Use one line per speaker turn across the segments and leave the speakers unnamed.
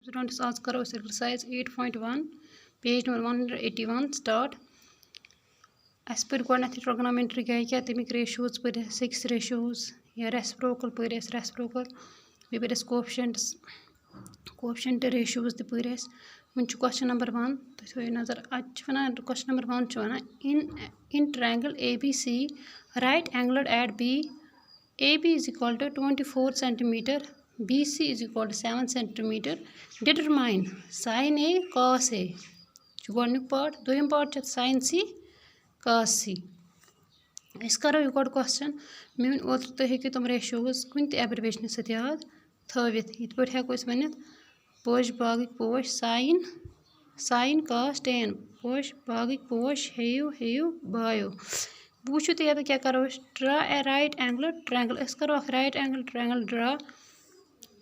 Students आज करो exercise 8.1 page number 181 start अस पर गोडनेथ ट्रिगोनोमेट्री गई क्या तमिक रेशियोज पर 6 रेशियोज या रेसिप्रोकल पर रेसिप्रोकल बे पर कोएफिशिएंट रेशियोज त पर वन क्वेश्चन नंबर 1 तो थो नजर आज one question number 1 one in triangle ABC right angled at B AB is equal to 24 centimeter BC is equal to 7 centimeter determine sin A cos A गोडनिक part दोयम part sin C cos C अस करो यह गोड question मे one ओत्र तुम हेकि तुम ratios कुन त एब्रिवेशन सत याद थवित इत पे हेको वनित पोश बागिक पोश sin cos tan पोश बागिक पोश हेयु हेयु बायो वुचो तो क्या करो draw a right angle triangle अस करो right angle triangle draw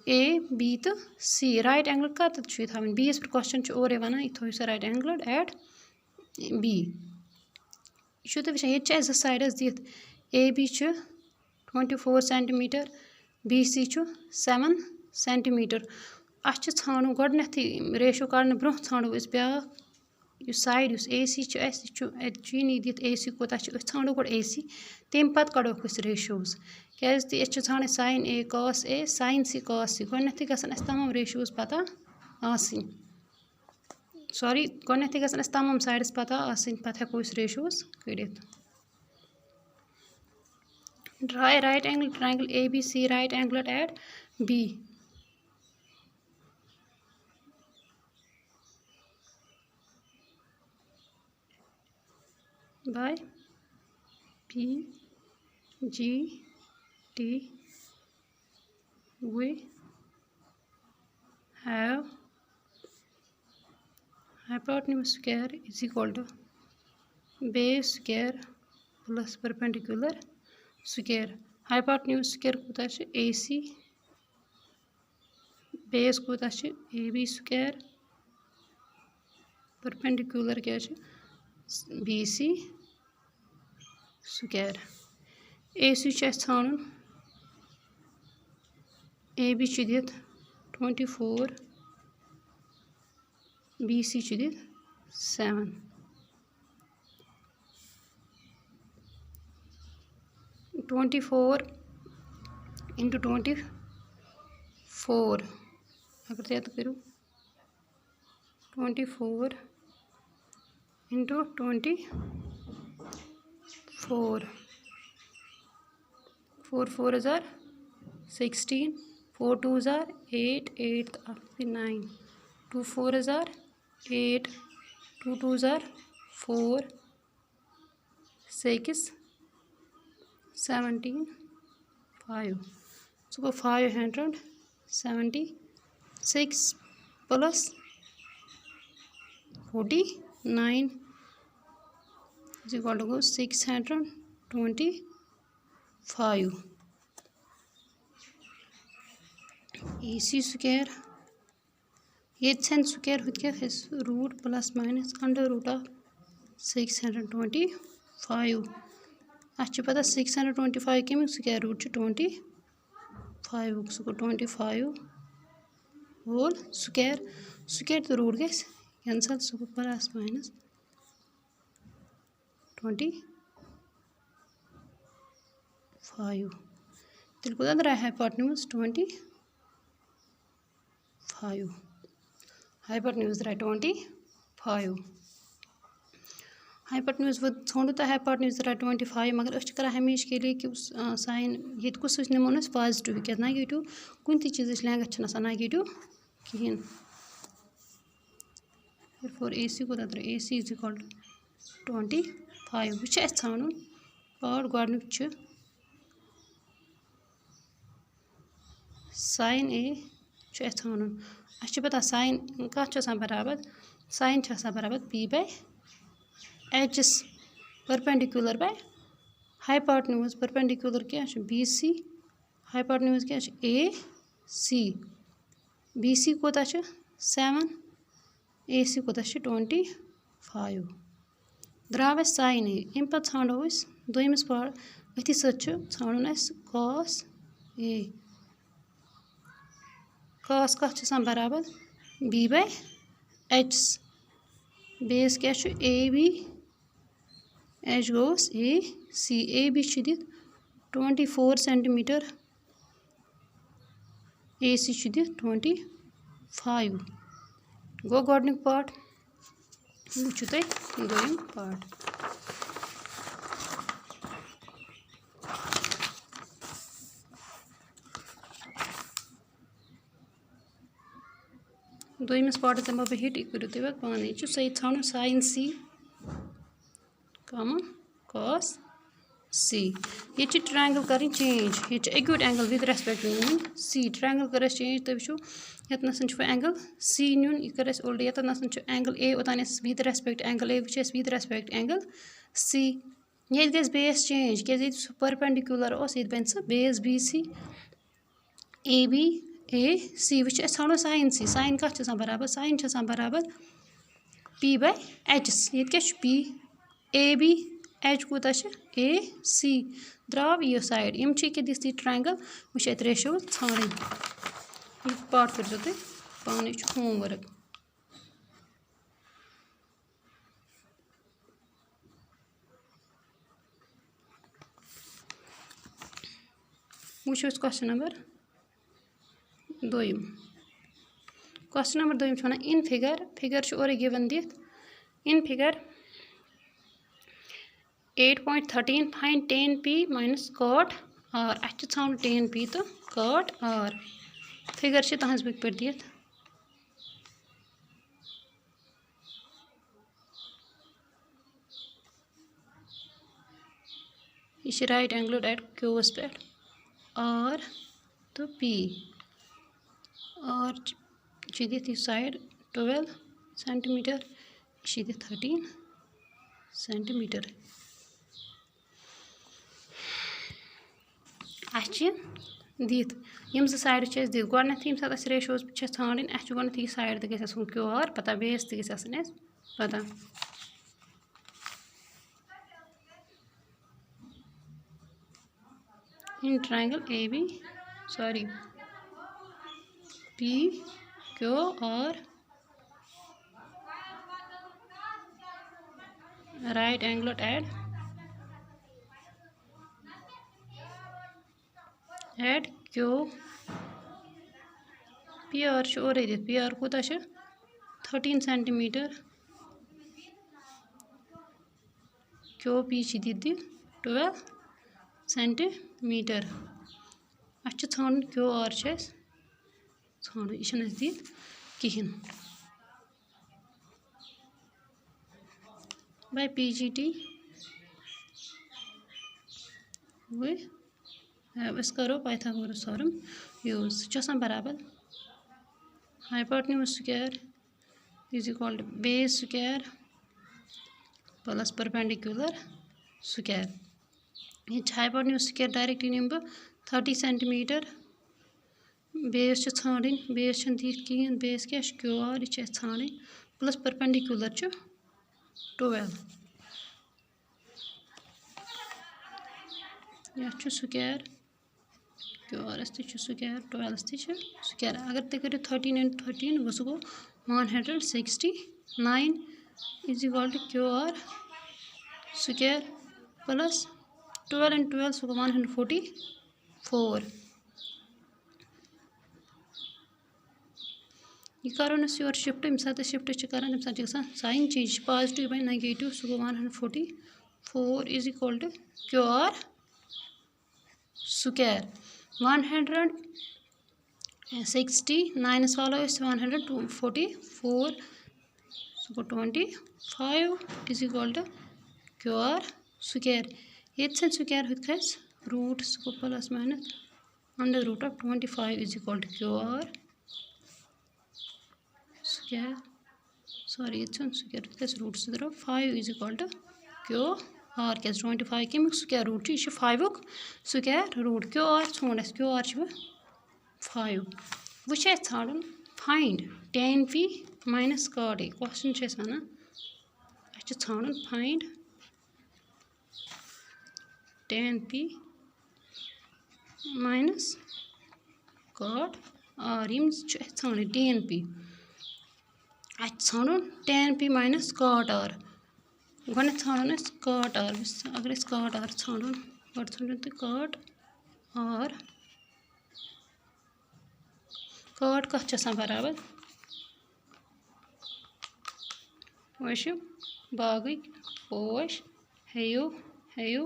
A B तो C राइट एंगल कत थवन B पर क्वेश्चन और वन यह थो राइट एंगल एट B यह तो वो ये साइडस दिख AB 24 सेंटीमीटर BC 7 सेंटीमीटर अस ाणु गोडनेथ रेशियो कड़ने ब्रो ाणु ब्या साइड AC चीनी दिख AC कोता ाणु गो AC तम पत कड़ो रेशियोज क्या ाणे sin A cos A sin C cos C गोडनेथ गसन तमाम रेशियोज पता आसिन सॉरी गोडनेथ गसन तमाम साइडस पता आसिन पत हेको रेशियोज कड़ित draw a right angle triangle ABC right angle at B by P G T we have hypotenuse square is equal to base square plus perpendicular square hypotenuse square कोता AC base कोता AB square perpendicular क्या BC square AC ाणुन AB दिख 24 BC दिख 7 24 into 24 अगर याद करूँ 24 into 24 4 4s are 16 4 2s are 8 8 9 2 4s are 8 2 2s are 4 6 17 5 so 576 plus 49 is equal to 625 AC square ये square हुत क्या root plus minus under root of 625 अच्छे पता 625 कमिक square root 25 so 25 whole square square तो रूट गस कैंसल सो प्लस माइनस 25 तेल कोता द्राय हाइपोटेन्यूज 25 हाइपोटेन्यूज द्राय 25 हाइपोटेन्यूज वो छोड़ो तो हाइपोटेन्यूज द्राय 25 मगर अस कर हमेशा के लिए कि साइन ये कुछ निमो पॉजिटिव क्या नेगेटिव कुन चीज लैंगथ नेगेटिव कहें फोर AC कोता AC इज इक्वल टू 25 वह ाणुन पार्ट गोडनिक sin A ाणुन अस पता sin कत बराबर sin बराबर P by H perpendicular by hypotenuse perpendicular क्या BC हाइपोटेन्यूज क्या AC BC कोता 7 AC कोता 25 द्राव sin A अम पे ाणो दोयमिस पार्ट अथि ाणुन cos A cos कत बराबर बी बाय एच बेस क्या A B H goes A B दित 24 centimetre A C 25 go गोडनिक part वुचु तुम दोयम पार्ट दोयमिस पार्टस दिमा बह हिट करो तुम पाने सही ठान साइन सी कॉमन कॉस सी ये ट्रायंगल कर चेंज ये एक्यूट एंगल विद रेस्पेक्ट नुन सी ट्रायंगल कर चेंज तुम वो ये एंगल सी नुन यह कर उल्ट ये एंगल ए ओतान विद रेस्पेक्ट एंगल ए वो विद रेस्पेक्ट एंगल सी ये गस बेस चेंज क्या परपेंडिकुलर ये बन सह base B C A B A C वो ठानो साइन सी साइन कत बराबर साइन बराबर पी बाय एच ये पी ए बी एच कूत ए सी द्राव यह साइड यम दिस ट्रायंगल वो रेशो ठान पार्ट कर तुम पाने होमवर्क वो क्वेश्चन नंबर दोयम क्वेश्चन नंबर दोयम वन इन फिगर और गिवन दित in figure 8.13 find tan p minus cot r अच्छे ठान tan p तो cot r फिगर तहज बुक पे दित यह राइट एंगल एट क्यूस पे r तो p r दित साइड 12 सेंटीमीटर यह दित 13 सेंटीमीटर दित यम साइड दित गोडनथ यम सात रेशोज ठान गोडनथ यह साइड तो गो क्यू आर पता बेस तो गई पता in triangle A B sorry P Q R right angle at Q P R और पी आर कूत 13 सेंटीमीटर क्यू पी दित 12 सेंटीमीटर ठान क्यू आर ठान यह दित कहें बाय पी जी टी करो पाइथागोरस थ्योरम यूज बराबर hypotenuse square is equal to base square plus perpendicular square ये हाइपोटेन्यूज स्क्वायर डायरेक्ट निम 30 सेंटीमीटर बेस ठान बेस दिख कहें बेस क्या क्यू आर यह ठान प्लस परपेंडिकुलर 12 यह square Q R S square 12 square अगर तुम करो 13 × 13 वो go 169 is equal to Q R square plus 12 × 12 so 144 यह करो योर शिफ्ट यम सात शिफ्ट कर तम सात sign change positive by negative so 144 is equal to Q R square 169 वालो 144 so 25 is equal to Q R square ये square खस root so plus minus under root of 25 is equal to Q R square sorry ये square खस root so 5 is equal to Q R क्या 25 कमिक square root यह 5 square root Q R छोड़ Q R 5 वो ठान find tan p minus cot a question one ठान find tan p minus cot r ठान tan p ाणुन tan p minus cot r गो ाणुन cot r अगर cot r ाणुन गो ाणुन तो cot r cot कत बराबर वशु बागुक पोश हेयु हेयु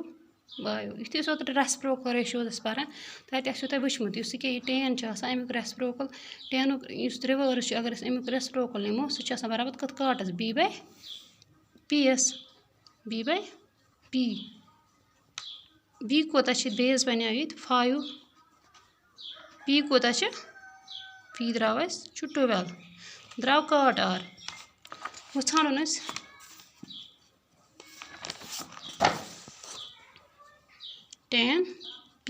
बायो यु रेसिप्रोकल रेशियोस पान तत तुम वुचमुत ये टेन अमुक रेसिप्रोकल टेनुक रिवर्स अगर अमुक रेसिप्रोकल निमो सह बराबर कत काटस b by p's b by p b कोता बेस बनो ये 5 p कोता p द्राव 12 द्राव cot r वो ाणुन tan p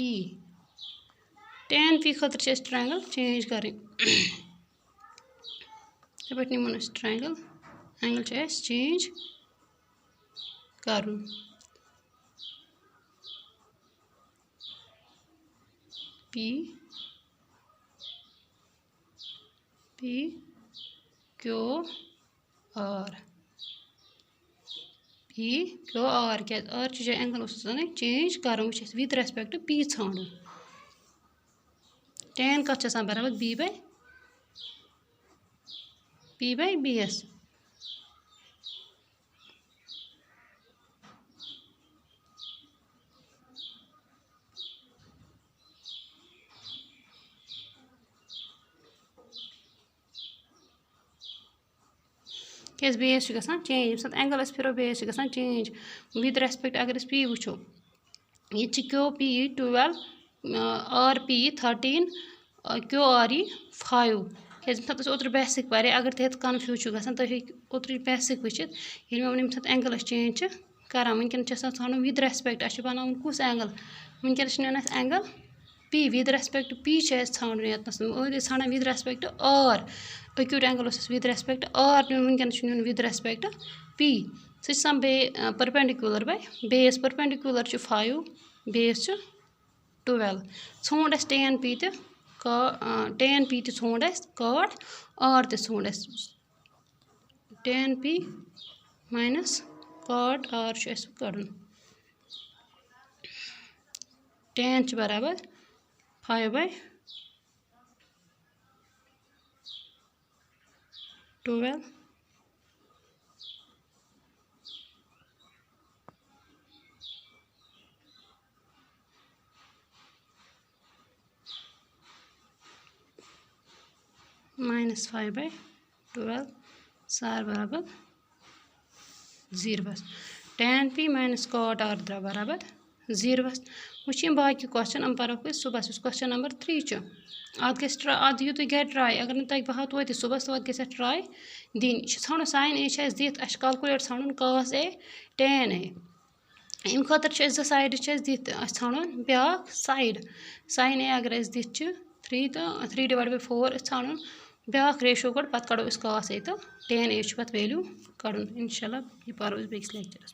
खतर ट्रायंगल चेंज कर निमन ट्रायंगल एंगल चेंज कर p p q r p q r क्या r जो एंगल चेंज कर विद रेस्पेक्ट p ाणुन tan कत बराबर b बाय bs क्या बेस चेंज एंगल फिरो बेस चेंज विद रेस्पेक्ट अगर p वो ये Q p 12 r p 13 Q r 5 क्या ओतर बेसिक पे अगर तुम कन्फ्यूज तुम ओतर बेसिक वुचित ये मे वो एंगल चेंज कर वनकन ाणुन विद रेस्पेक्ट बना कुस एंगल वनकन angle p with respect p ाणुन ये ाणा with respect r acute angle with respect r वनकन विद रेस्पेक्ट p सह perpendicular by base perpendicular 5 base 12 ोंड tan p tan p ोंड cot r ोंड tan p minus cot r कड़न tan बराबर 5 बाय 12 माइनस 5 बाय 12 सार बराबर 0 tan p minus cot r द्राव बराबर 0 वो बाकी क्वेश्चन हम पढ़ो सुबह क्वेश्चन नंबर 3 अत दियो तुम घर ट्राई अगर न तक बहा तो सुबह तो गे ट्राई दिन ाणुन sin a दिख कैलकुलेट ाणुन cos a tan a अम खतर जो साइड दिख ाणुन ब्या साइड sin a अगर दिख 3 तो 3 डिवाइड बाय 4 ाणुन ब्या रेशियो कड़ पे कड़ो cos a तो tan a पे वैल्यू कड़न इंशाल्लाह ये पढ़ो बेस लेक्चरस।